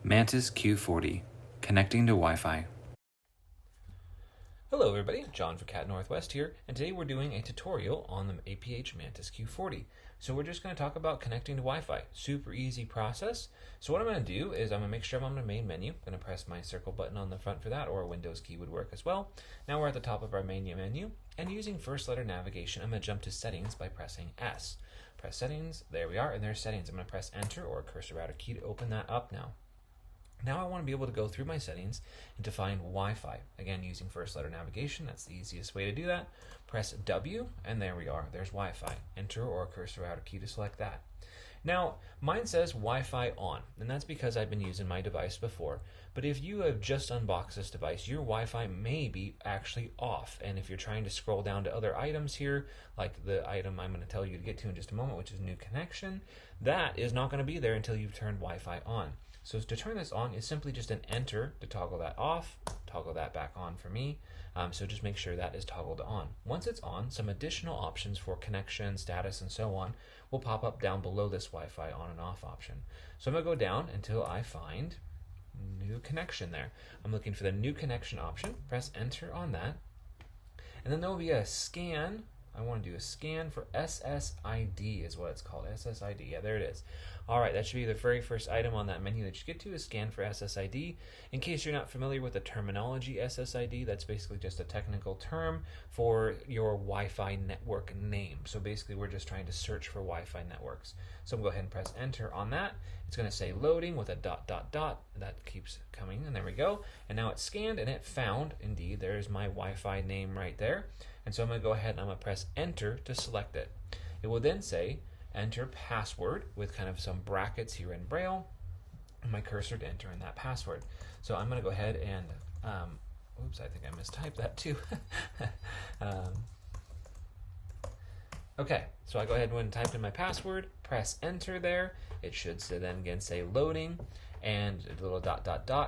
Mantis Q40, connecting to Wi-Fi. Hello everybody, John for CATT Northwest here, and today we're doing a tutorial on the APH Mantis Q40. So we're just going to talk about connecting to Wi-Fi. Super easy process. So what I'm going to do is I'm going to make sure I'm on the main menu. I'm going to press my circle button on the front for that, or a Windows key would work as well. Now we're at the top of our main menu, and using first letter navigation, I'm going to jump to settings by pressing S. Press settings, there we are, and there's settings. I'm going to press enter or cursor router key to open that up now. Now I want to be able to go through my settings and define Wi-Fi. Again, using first letter navigation, that's the easiest way to do that. Press W, and there we are. There's Wi-Fi. Enter or cursor router key to select that. Now, mine says Wi-Fi on, and that's because I've been using my device before. But if you have just unboxed this device, your Wi-Fi may be actually off. And if you're trying to scroll down to other items here, like the item I'm going to tell you to get to in just a moment, which is new connection, that is not going to be there until you've turned Wi-Fi on. So to turn this on is simply just an enter to toggle that off, toggle that back on for me. So just make sure that is toggled on. Once it's on, some additional options for connection, status, and so on will pop up down below this Wi-Fi on and off option. So I'm going to go down until I find new connection there. I'm looking for the new connection option, press enter on that, and then there will be a scan. I want to do a scan for SSID is what it's called, SSID, yeah, there it is. All right, that should be the very first item on that menu that you get to is scan for SSID. In case you're not familiar with the terminology SSID, that's basically just a technical term for your Wi-Fi network name. So basically we're just trying to search for Wi-Fi networks. So I'm going to go ahead and press enter on that. It's going to say loading with a ... That keeps coming, and there we go. And now it's scanned and it found, indeed, there's my Wi-Fi name right there. And so I'm going to go ahead and I'm going to press enter to select it. It will then say enter password with kind of some brackets here in Braille, and my cursor to enter in that password. So I'm going to go ahead and, oops, I think I mistyped that too. Okay, so I go ahead and type in my password, press enter there. It should then again say loading and a little ...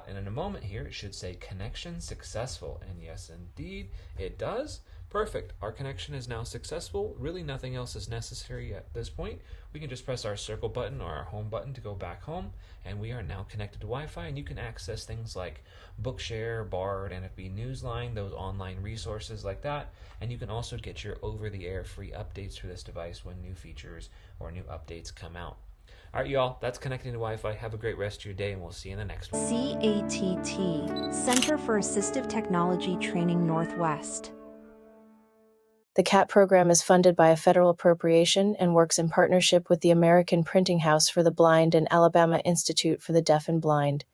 and in a moment here it should say connection successful, and yes indeed it does. Perfect, our connection is now successful. Really nothing else is necessary at this point. We can just press our circle button or our home button to go back home, and we are now connected to Wi-Fi, and you can access things like Bookshare, Bard, NFB Newsline, those online resources like that, and you can also get your over-the-air free updates for this device when new features or new updates come out. All right, y'all, that's connecting to Wi-Fi. Have a great rest of your day, and we'll see you in the next one. CATT, Center for Assistive Technology Training Northwest. The CATT program is funded by a federal appropriation and works in partnership with the American Printing House for the Blind and Alabama Institute for the Deaf and Blind.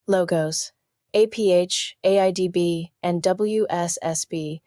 Logos: APH, AIDB, and WSSB